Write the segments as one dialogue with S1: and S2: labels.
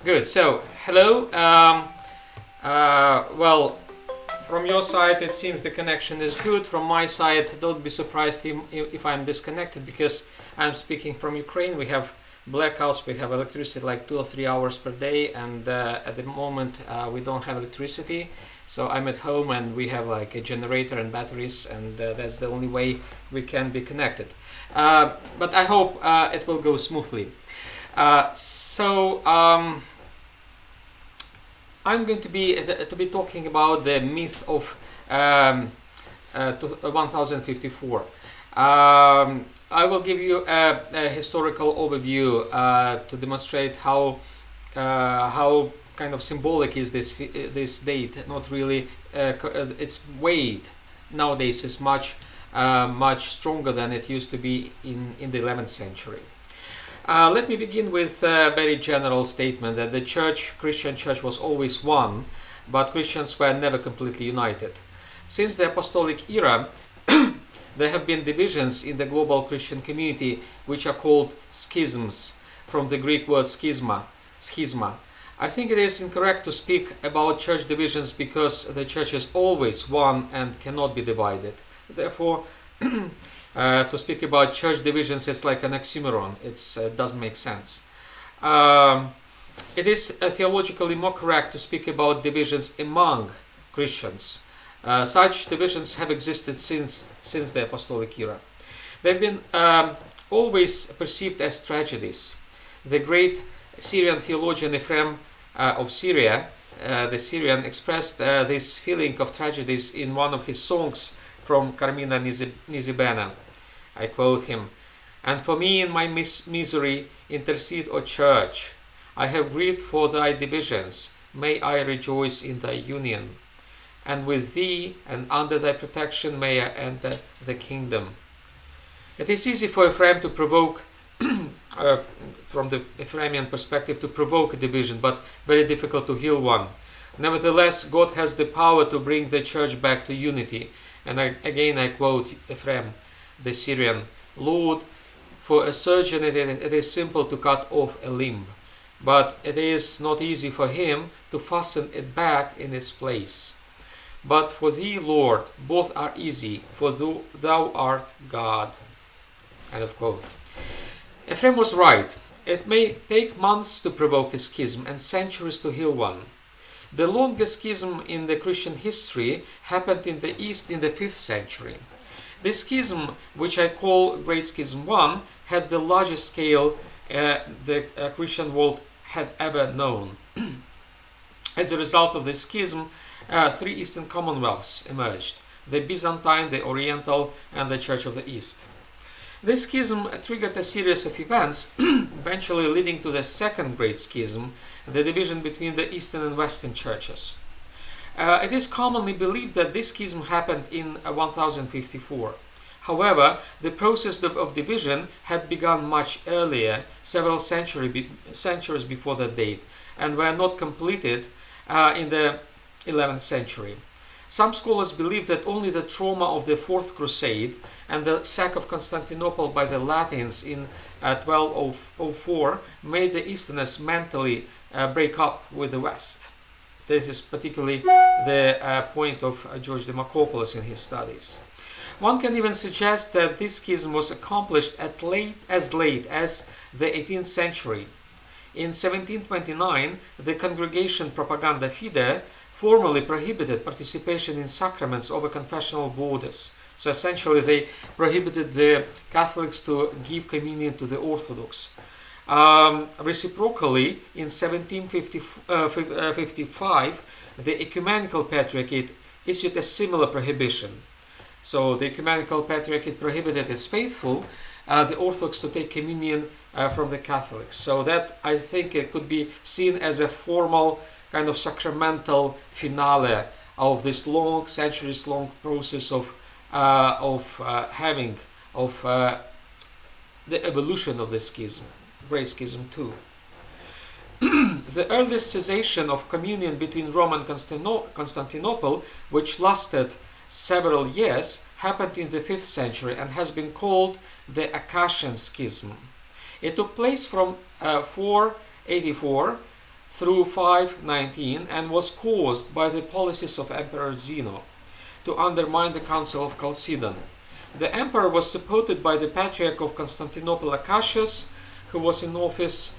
S1: Good. So, hello. Well, from your side, it seems the connection is good. From my side, don't be surprised if I'm disconnected because I'm speaking from Ukraine. We have blackouts. We have electricity like 2 or 3 hours per day, and at the moment we don't have electricity. So I'm at home, and we have like a generator and batteries, and that's the only way we can be connected. But I hope it will go smoothly. So. I'm going to be talking about the myth of 1054. I will give you a historical overview to demonstrate how kind of symbolic is this date. Not really. Its weight nowadays is much stronger than it used to be in the 11th century. Let me begin with a very general statement that the Christian church was always one, but Christians were never completely united. Since the apostolic era, there have been divisions in the global Christian community which are called schisms, from the Greek word schisma. I think it is incorrect to speak about church divisions because the church is always one and cannot be divided. Therefore, to speak about church divisions is like an oxymoron. It doesn't make sense. It is theologically more correct to speak about divisions among Christians. Such divisions have existed since the apostolic era. They've been always perceived as tragedies. The great Syrian theologian Ephraim of Syria, the Syrian, expressed this feeling of tragedies in one of his songs from Carmina Nizibena. I quote him, "And for me in my misery intercede, O church. I have grieved for thy divisions. May I rejoice in thy union. And with thee and under thy protection may I enter the kingdom." It is easy for Ephraim to provoke, from the Ephraimian perspective, to provoke a division, but very difficult to heal one. Nevertheless, God has the power to bring the church back to unity. And I quote Ephraim, the Syrian, "Lord, for a surgeon it is simple to cut off a limb, but it is not easy for him to fasten it back in its place. But for thee, Lord, both are easy, for thou art God." End of quote. Ephraim was right. It may take months to provoke a schism and centuries to heal one. The longest schism in the Christian history happened in the East in the 5th century. This schism, which I call Great Schism I, had the largest scale the Christian world had ever known. As a result of this schism, 3 Eastern commonwealths emerged: the Byzantine, the Oriental, and the Church of the East. This schism triggered a series of events, eventually leading to the Second Great Schism, the division between the Eastern and Western churches. It is commonly believed that this schism happened in 1054. However, the process of division had begun much earlier, several centuries before that date, and were not completed in the 11th century. Some scholars believe that only the trauma of the Fourth Crusade and the sack of Constantinople by the Latins in 1204 made the Easterners mentally break up with the West. This is particularly the point of George Demacopoulos in his studies. One can even suggest that this schism was accomplished as late as the 18th century. In 1729, the congregation Propaganda Fide formally prohibited participation in sacraments over confessional borders. So essentially they prohibited the Catholics to give communion to the Orthodox. Reciprocally, in 1755, the Ecumenical Patriarchate issued a similar prohibition. So the Ecumenical Patriarchate prohibited its faithful, the Orthodox, to take communion from the Catholics. So that, I think, it could be seen as a formal kind of sacramental finale of this long, centuries-long process of the evolution of the schism. Great Schism II. The earliest cessation of communion between Rome and Constantinople, which lasted several years, happened in the 5th century and has been called the Acacian Schism. It took place from 484 through 519 and was caused by the policies of Emperor Zeno to undermine the Council of Chalcedon. The emperor was supported by the Patriarch of Constantinople Acacius, who was in office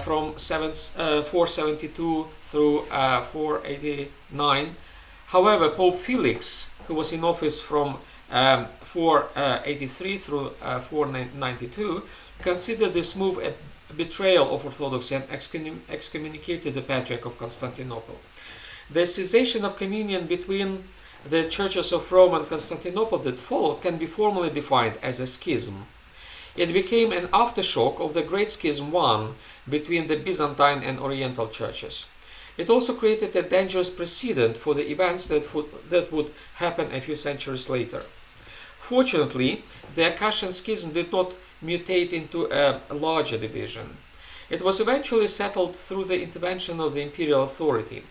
S1: from 472 through 489. However, Pope Felix, who was in office from 483 through 492, considered this move a betrayal of Orthodoxy and excommunicated the Patriarch of Constantinople. The cessation of communion between the churches of Rome and Constantinople that followed can be formally defined as a schism. It became an aftershock of the Great Schism I between the Byzantine and Oriental churches. It also created a dangerous precedent for the events that would happen a few centuries later. Fortunately, the Acacian schism did not mutate into a larger division. It was eventually settled through the intervention of the imperial authority.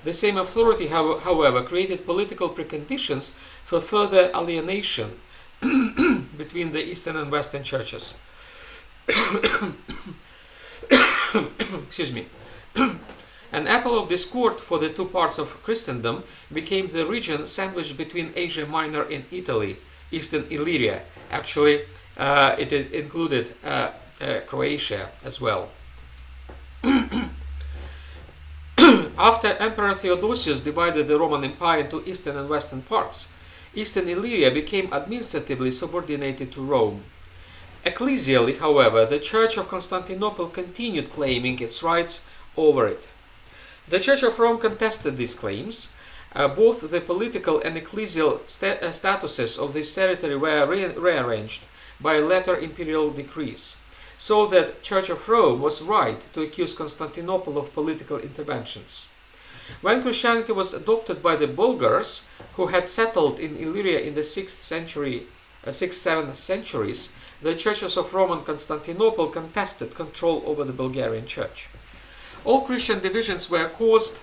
S1: The same authority, however, created political preconditions for further alienation between the Eastern and Western churches. Excuse me. An apple of discord for the two parts of Christendom became the region sandwiched between Asia Minor and Italy, Eastern Illyria. Actually, it included Croatia as well. After Emperor Theodosius divided the Roman Empire into eastern and western parts, Eastern Illyria became administratively subordinated to Rome. Ecclesially, however, the Church of Constantinople continued claiming its rights over it. The Church of Rome contested these claims. Both the political and ecclesial statuses of this territory were rearranged by later imperial decrees, so that Church of Rome was right to accuse Constantinople of political interventions. When Christianity was adopted by the Bulgars, who had settled in Illyria in the 6th-7th centuries, the churches of Rome and Constantinople contested control over the Bulgarian church. All Christian divisions were caused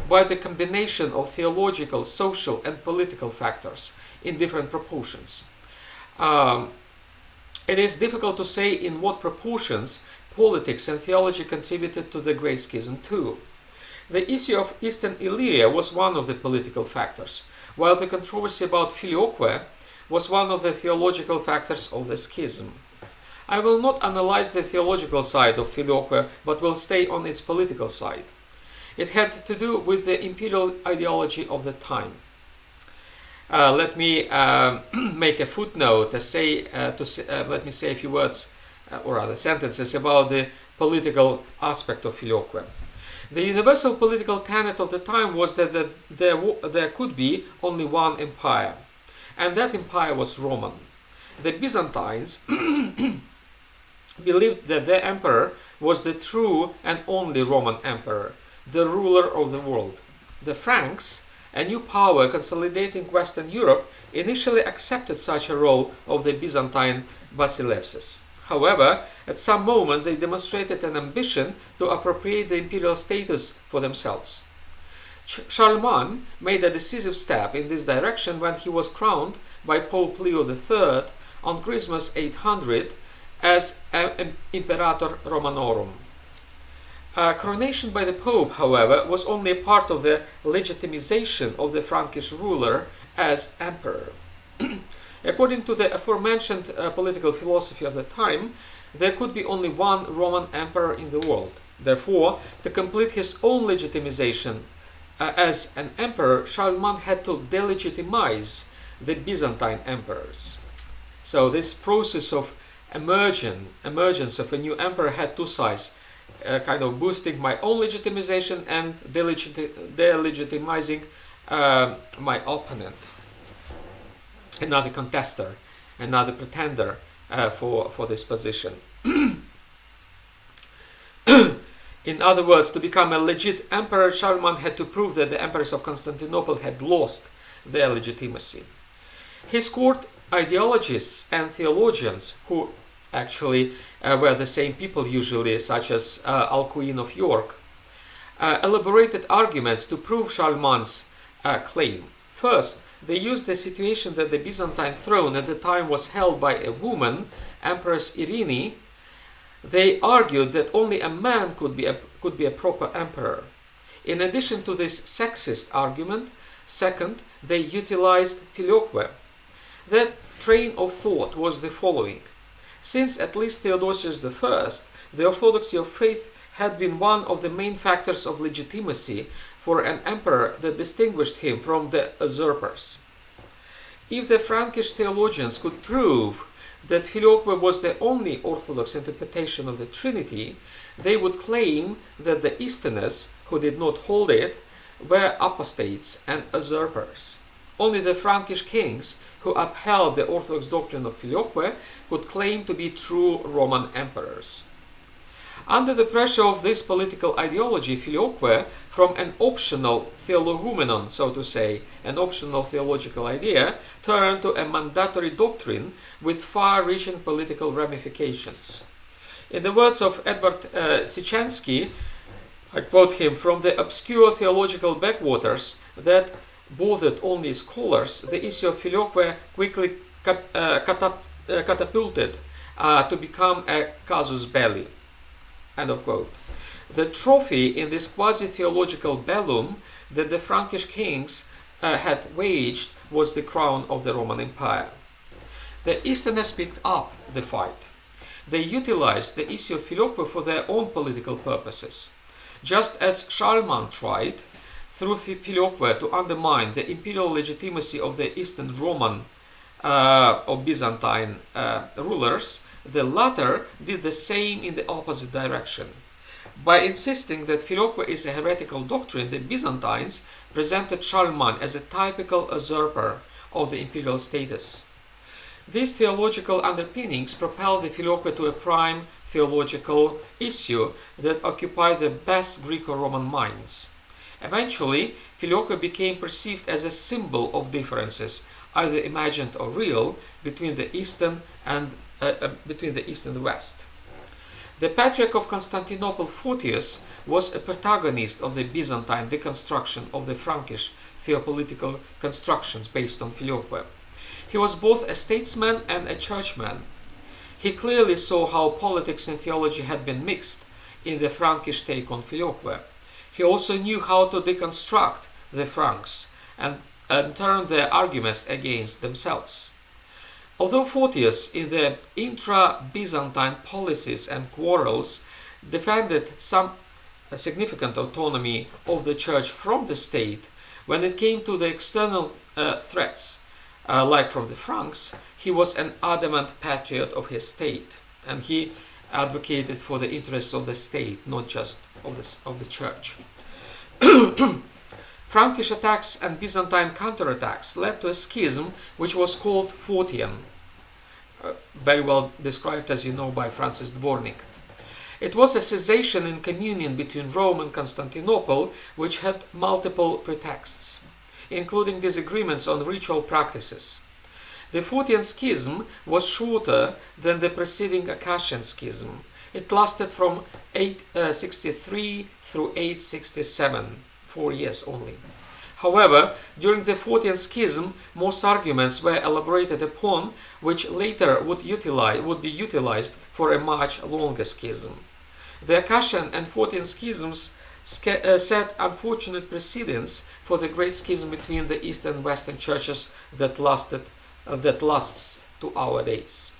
S1: by the combination of theological, social, and political factors in different proportions. It is difficult to say in what proportions politics and theology contributed to the Great Schism too. The issue of Eastern Illyria was one of the political factors, while the controversy about Filioque was one of the theological factors of the schism. I will not analyze the theological side of Filioque, but will stay on its political side. It had to do with the imperial ideology of the time. Let me make a footnote let me say a few words, or rather sentences, about the political aspect of Filioque. The universal political tenet of the time was that there could be only one empire, and that empire was Roman. The Byzantines believed that their emperor was the true and only Roman emperor, the ruler of the world. The Franks, a new power consolidating Western Europe, initially accepted such a role of the Byzantine Basileus. However, at some moment they demonstrated an ambition to appropriate the imperial status for themselves. Charlemagne made a decisive step in this direction when he was crowned by Pope Leo III on Christmas 800 as Imperator Romanorum. Coronation by the Pope, however, was only a part of the legitimization of the Frankish ruler as emperor. According to the aforementioned political philosophy of the time, there could be only one Roman emperor in the world. Therefore, to complete his own legitimization as an emperor, Charlemagne had to delegitimize the Byzantine emperors. So this process of emergence of a new emperor had two sides, kind of boosting my own legitimization and delegitimizing my opponent, another contester, another pretender for this position. In other words, to become a legit emperor, Charlemagne had to prove that the emperors of Constantinople had lost their legitimacy. His court ideologists and theologians, who actually were the same people usually, such as Alcuin of York, elaborated arguments to prove Charlemagne's claim. First, they used the situation that the Byzantine throne at the time was held by a woman, Empress Irene, They argued that only a man could be a proper emperor. In addition to this sexist argument, second, they utilized filioque. Their train of thought was the following. Since at least Theodosius I, the orthodoxy of faith had been one of the main factors of legitimacy for an emperor that distinguished him from the usurpers. If the Frankish theologians could prove that filioque was the only orthodox interpretation of the Trinity, they would claim that the Easterners, who did not hold it, were apostates and usurpers. Only the Frankish kings who upheld the orthodox doctrine of filioque could claim to be true Roman emperors. Under the pressure of this political ideology, filioque, from an optional theologumenon, so to say, an optional theological idea, turned to a mandatory doctrine with far-reaching political ramifications. In the words of Edward Sichanski, I quote him, "From the obscure theological backwaters that bothered only scholars, the issue of filioque quickly catapulted to become a casus belli." End of quote. The trophy in this quasi-theological bellum that the Frankish kings had waged was the crown of the Roman Empire. The Easterners picked up the fight. They utilized the issue of filioque for their own political purposes. Just as Charlemagne tried, through filioque, to undermine the imperial legitimacy of the Eastern Roman or Byzantine rulers, the latter did the same in the opposite direction. By insisting that filioque is a heretical doctrine, the Byzantines presented Charlemagne as a typical usurper of the imperial status. These theological underpinnings propelled the filioque to a prime theological issue that occupied the best Greco-Roman minds. Eventually, filioque became perceived as a symbol of differences, either imagined or real, between the East and the West. The Patriarch of Constantinople, Photius, was a protagonist of the Byzantine deconstruction of the Frankish theopolitical constructions based on filioque. He was both a statesman and a churchman. He clearly saw how politics and theology had been mixed in the Frankish take on filioque. He also knew how to deconstruct the Franks and turn their arguments against themselves. Although Photius, in the intra-Byzantine policies and quarrels, defended some significant autonomy of the church from the state, when it came to the external threats, like from the Franks, he was an adamant patriot of his state, and he advocated for the interests of the state, not just of the church. Frankish attacks and Byzantine counterattacks led to a schism which was called Photian, very well described, as you know, by Francis Dvornik. It was a cessation in communion between Rome and Constantinople, which had multiple pretexts, including disagreements on ritual practices. The Photian schism was shorter than the preceding Akashian schism. It lasted from 863 through 867, 4 years only. However, during the Photian schism, most arguments were elaborated upon, which later would be utilized for a much longer schism. The Akashian and Photian schisms set unfortunate precedents for the great schism between the Eastern and Western churches that lasts to our days.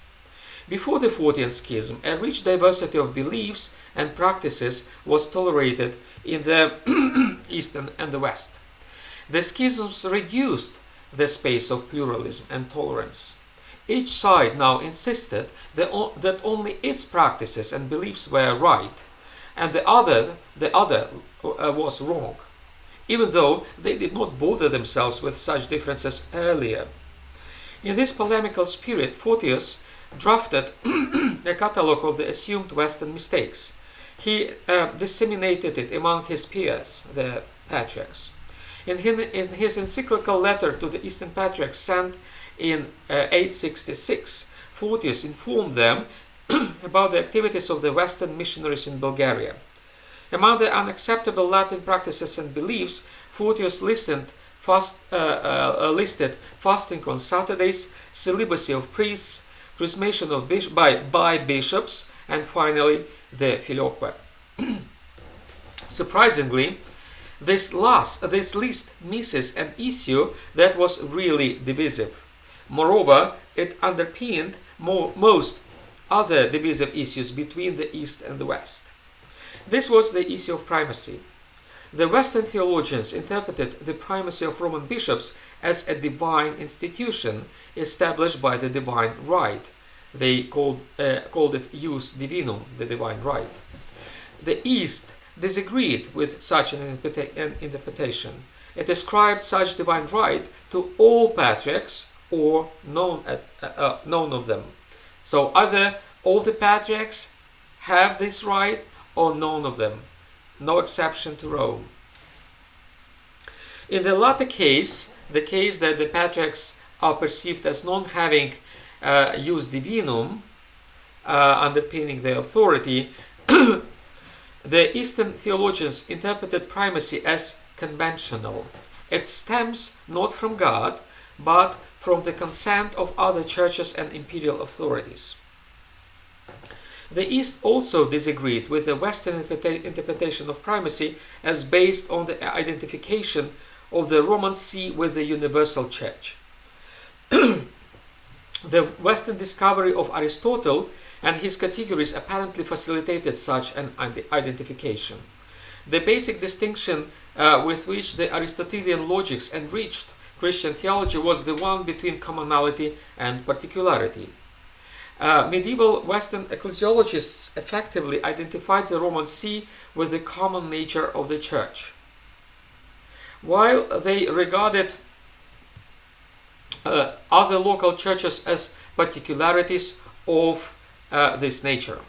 S1: Before the Photian schism, a rich diversity of beliefs and practices was tolerated in the Eastern and the West. The schisms reduced the space of pluralism and tolerance. Each side now insisted that only its practices and beliefs were right, and the other was wrong, even though they did not bother themselves with such differences earlier. In this polemical spirit, Photius drafted a catalogue of the assumed Western mistakes. He disseminated it among his peers, the patriarchs. In his encyclical letter to the Eastern Patriarchs sent in 866, Photius informed them about the activities of the Western missionaries in Bulgaria. Among the unacceptable Latin practices and beliefs, Photius listed fasting on Saturdays, celibacy of priests, chrismation by bishops, and finally the Filioque. Surprisingly, this list misses an issue that was really divisive. Moreover, it underpinned most other divisive issues between the East and the West. This was the issue of primacy. The Western theologians interpreted the primacy of Roman bishops as a divine institution established by the divine right. They called it ius divinum, the divine right. The East disagreed with such an interpretation. It ascribed such divine right to all patriarchs or none of them. So either all the patriarchs have this right or none of them. No exception to Rome. In the latter case, the case that the patriarchs are perceived as non-having ius divinum, underpinning their authority, the Eastern theologians interpreted primacy as conventional. It stems not from God, but from the consent of other churches and imperial authorities. The East also disagreed with the Western interpretation of primacy as based on the identification of the Roman See with the universal church. The Western discovery of Aristotle and his categories apparently facilitated such an identification. The basic distinction with which the Aristotelian logics enriched Christian theology was the one between commonality and particularity. Medieval Western ecclesiologists effectively identified the Roman See with the common nature of the Church, while they regarded other local churches as particularities of this nature.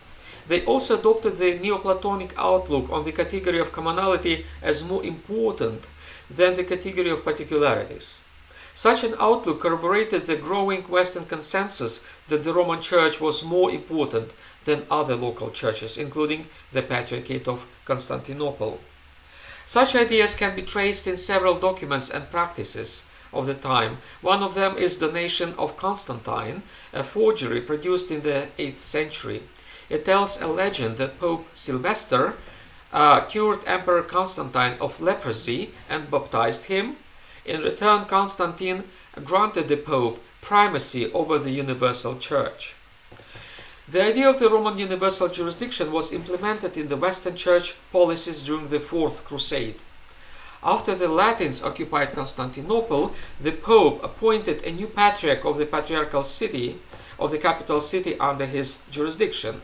S1: They also adopted the Neoplatonic outlook on the category of commonality as more important than the category of particularities. Such an outlook corroborated the growing Western consensus that the Roman Church was more important than other local churches, including the Patriarchate of Constantinople. Such ideas can be traced in several documents and practices of the time. One of them is Donation of Constantine, a forgery produced in the 8th century. It tells a legend that Pope Sylvester cured Emperor Constantine of leprosy and baptized him. In return, Constantine granted the Pope primacy over the universal church. The idea of the Roman universal jurisdiction was implemented in the Western Church policies during the Fourth Crusade. After the Latins occupied Constantinople, the Pope appointed a new patriarch of the patriarchal city, of the capital city, under his jurisdiction.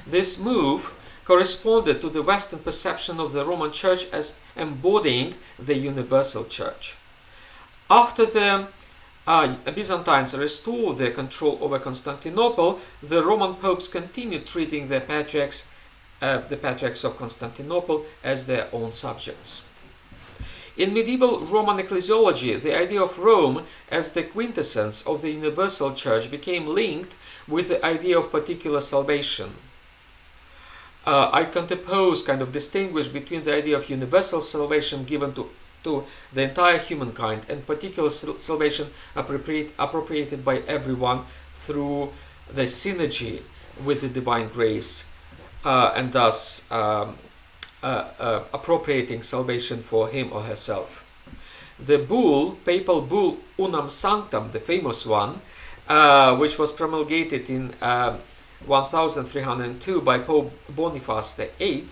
S1: This move corresponded to the Western perception of the Roman Church as embodying the universal church. After the Byzantines restored their control over Constantinople, the Roman popes continued treating the patriarchs of Constantinople as their own subjects. In medieval Roman ecclesiology, the idea of Rome as the quintessence of the universal church became linked with the idea of particular salvation. I distinguish between the idea of universal salvation given to the entire humankind and particular salvation appropriated by everyone through the synergy with the divine grace, and thus appropriating salvation for him or herself. The papal bull Unam Sanctam, the famous one, which was promulgated in 1302 by Pope Boniface VIII,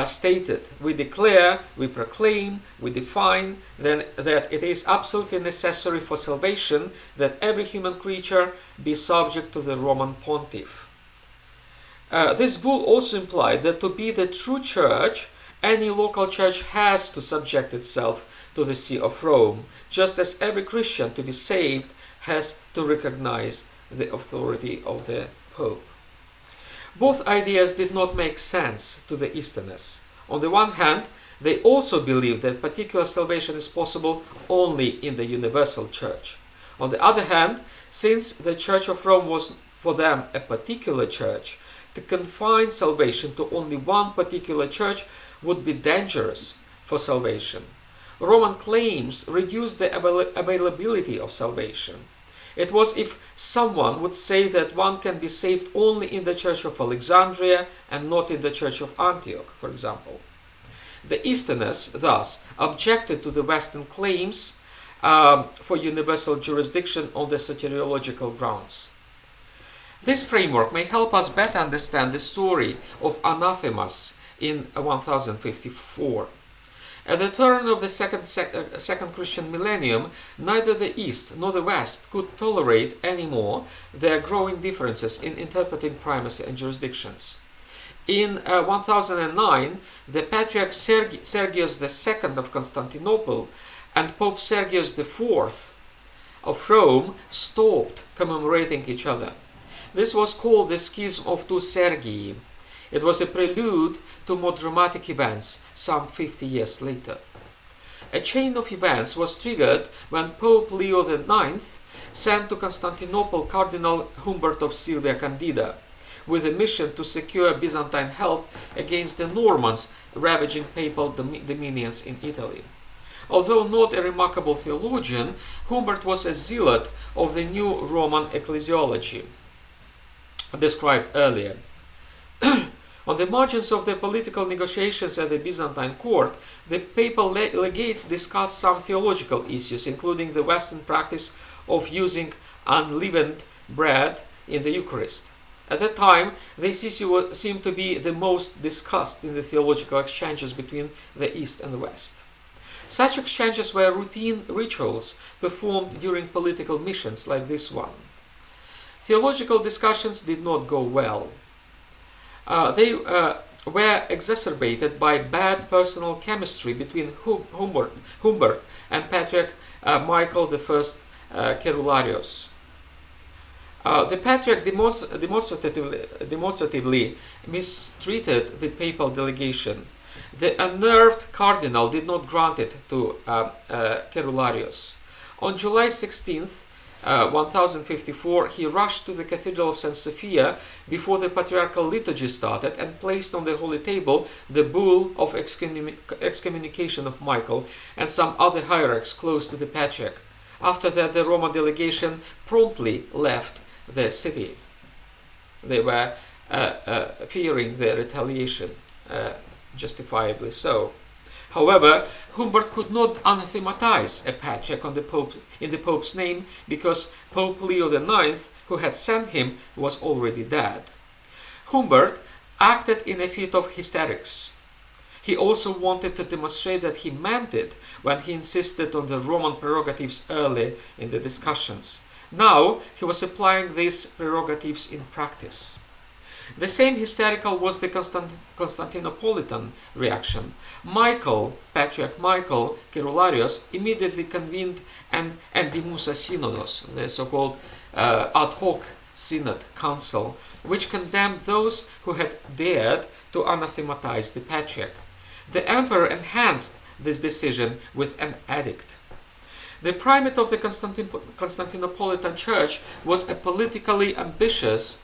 S1: stated, "We declare, we proclaim, we define that it is absolutely necessary for salvation that every human creature be subject to the Roman pontiff." This bull also implied that to be the true church, any local church has to subject itself to the See of Rome, just as every Christian, to be saved, has to recognize the authority of the Pope. Both ideas did not make sense to the Easterners. On the one hand, they also believed that particular salvation is possible only in the universal church. On the other hand, since the Church of Rome was for them a particular church, to confine salvation to only one particular church would be dangerous for salvation. Roman claims reduced the availability of salvation. It was if someone would say that one can be saved only in the Church of Alexandria and not in the Church of Antioch, for example. The Easterners, thus, objected to the Western claims for universal jurisdiction on the soteriological grounds. This framework may help us better understand the story of anathemas in 1054. At the turn of the second Christian millennium, neither the East nor the West could tolerate anymore their growing differences in interpreting primacy and jurisdictions. In 1009, the Patriarch Sergius II of Constantinople and Pope Sergius IV of Rome stopped commemorating each other. This was called the Schism of Two Sergii. It was a prelude to more dramatic events some 50 years later. A chain of events was triggered when Pope Leo IX sent to Constantinople Cardinal Humbert of Silvia Candida with a mission to secure Byzantine help against the Normans ravaging papal dominions in Italy. Although not a remarkable theologian, Humbert was a zealot of the new Roman ecclesiology described earlier. On the margins of the political negotiations at the Byzantine court, the papal legates discussed some theological issues, including the Western practice of using unleavened bread in the Eucharist. At that time, this issue seemed to be the most discussed in the theological exchanges between the East and the West. Such exchanges were routine rituals performed during political missions like this one. Theological discussions did not go well. They were exacerbated by bad personal chemistry between Humbert and Patriarch Michael I Cerularius. The Patriarch demonstratively mistreated the papal delegation. The unnerved cardinal did not grant it to Cerularius. On July 16th, 1054, he rushed to the Cathedral of St. Sophia before the patriarchal liturgy started and placed on the holy table the bull of excommunication of Michael and some other hierarchs close to the Patriarch. After that, the Roman delegation promptly left the city. They were fearing the retaliation, justifiably so. However, Humbert could not anathematize a patriarch in the Pope's name because Pope Leo IX, who had sent him, was already dead. Humbert acted in a fit of hysterics. He also wanted to demonstrate that he meant it when he insisted on the Roman prerogatives early in the discussions. Now he was applying these prerogatives in practice. The same hysterical was the Constantinopolitan reaction. Patriarch Michael Cerularius, immediately convened an Endymusa Synodos, the so-called ad hoc synod council, which condemned those who had dared to anathematize the Patriarch. The emperor enhanced this decision with an edict. The primate of the Constantinopolitan Church was as politically ambitious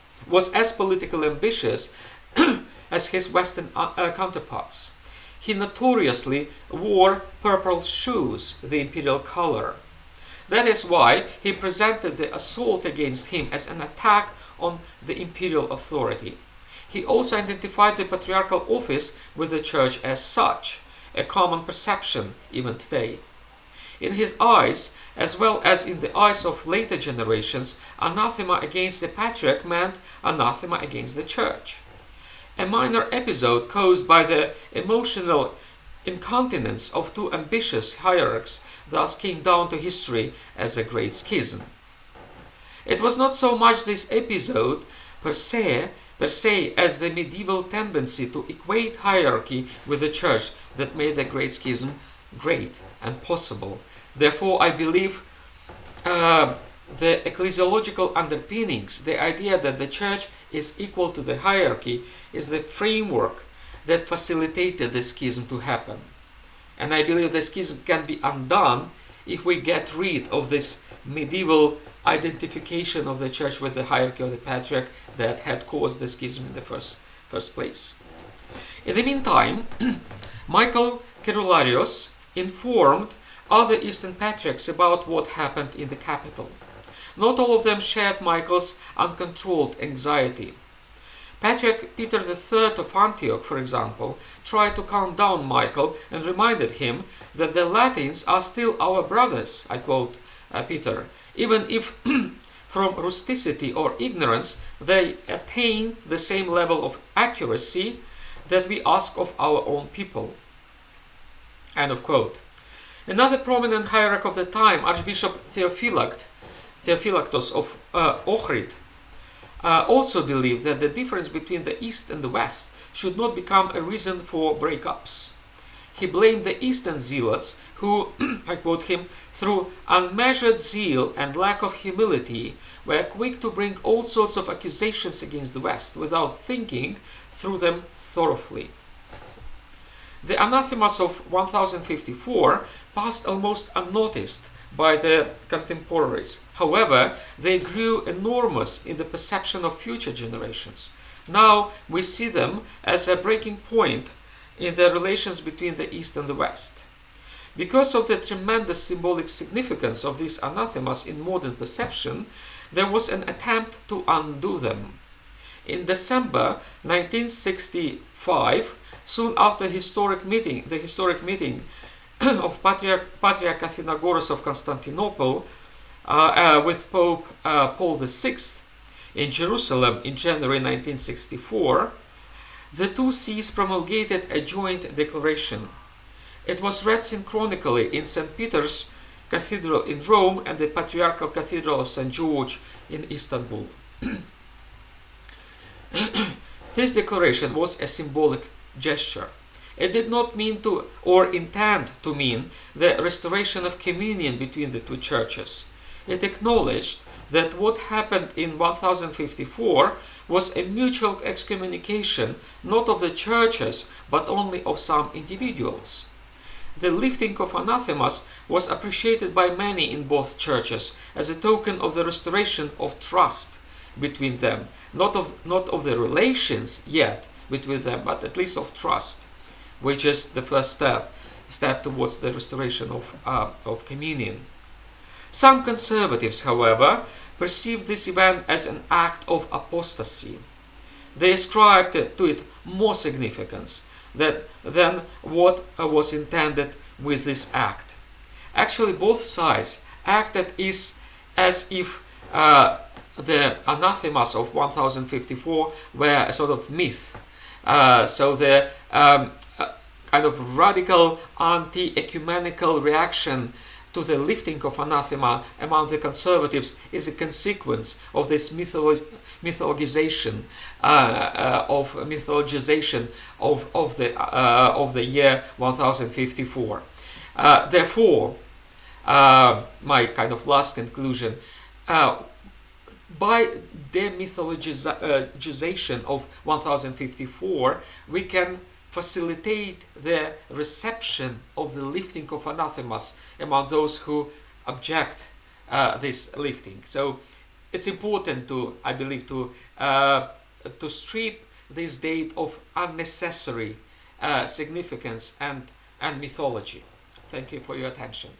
S1: as his Western counterparts. He notoriously wore purple shoes, the imperial color. That is why he presented the assault against him as an attack on the imperial authority. He also identified the patriarchal office with the church as such, a common perception even today. In his eyes, as well as in the eyes of later generations, anathema against the patriarch meant anathema against the church. A minor episode caused by the emotional incontinence of two ambitious hierarchs thus came down to history as a great schism. It was not so much this episode per se as the medieval tendency to equate hierarchy with the church that made the great schism great and possible. Therefore, I believe the ecclesiological underpinnings, the idea that the church is equal to the hierarchy, is the framework that facilitated the schism to happen. And I believe the schism can be undone if we get rid of this medieval identification of the church with the hierarchy of the patriarch that had caused the schism in the first place. In the meantime, Michael Cerularius informed other Eastern patriarchs about what happened in the capital. Not all of them shared Michael's uncontrolled anxiety. Patriarch Peter III of Antioch, for example, tried to calm down Michael and reminded him that the Latins are still our brothers, I quote Peter, even if from rusticity or ignorance they attain the same level of accuracy that we ask of our own people. End of quote. Another prominent hierarch of the time, Archbishop Theophylactos of Ohrid, also believed that the difference between the East and the West should not become a reason for breakups. He blamed the Eastern zealots who, I quote him, through unmeasured zeal and lack of humility, were quick to bring all sorts of accusations against the West without thinking through them thoroughly. The anathemas of 1054 passed almost unnoticed by the contemporaries. However, they grew enormous in the perception of future generations. Now we see them as a breaking point in the relations between the East and the West. Because of the tremendous symbolic significance of these anathemas in modern perception, there was an attempt to undo them. In December 1965, soon after the historic meeting of Patriarch Athenagoras of Constantinople with Pope Paul VI in Jerusalem in January 1964, the two sees promulgated a joint declaration. It was read synchronically in St. Peter's Cathedral in Rome and the Patriarchal Cathedral of St. George in Istanbul. This declaration was a symbolic gesture. It did not mean to or intend to mean the restoration of communion between the two churches. It acknowledged that what happened in 1054 was a mutual excommunication not of the churches but only of some individuals. The lifting of anathemas was appreciated by many in both churches as a token of the restoration of trust between them, not of the relations yet between them, but at least of trust, which is the first step towards the restoration of communion. Some conservatives, however, perceived this event as an act of apostasy. They ascribed to it more significance than what was intended with this act. Actually, both sides acted as if the anathemas of 1054 were a sort of myth. So the kind of radical anti-ecumenical reaction to the lifting of anathema among the conservatives is a consequence of this mythologization of the year 1054. Therefore, my kind of last conclusion, by demythologization of 1054, we can facilitate the reception of the lifting of anathemas among those who object this lifting. So it's important to, I believe, to strip this date of unnecessary significance and mythology. Thank you for your attention.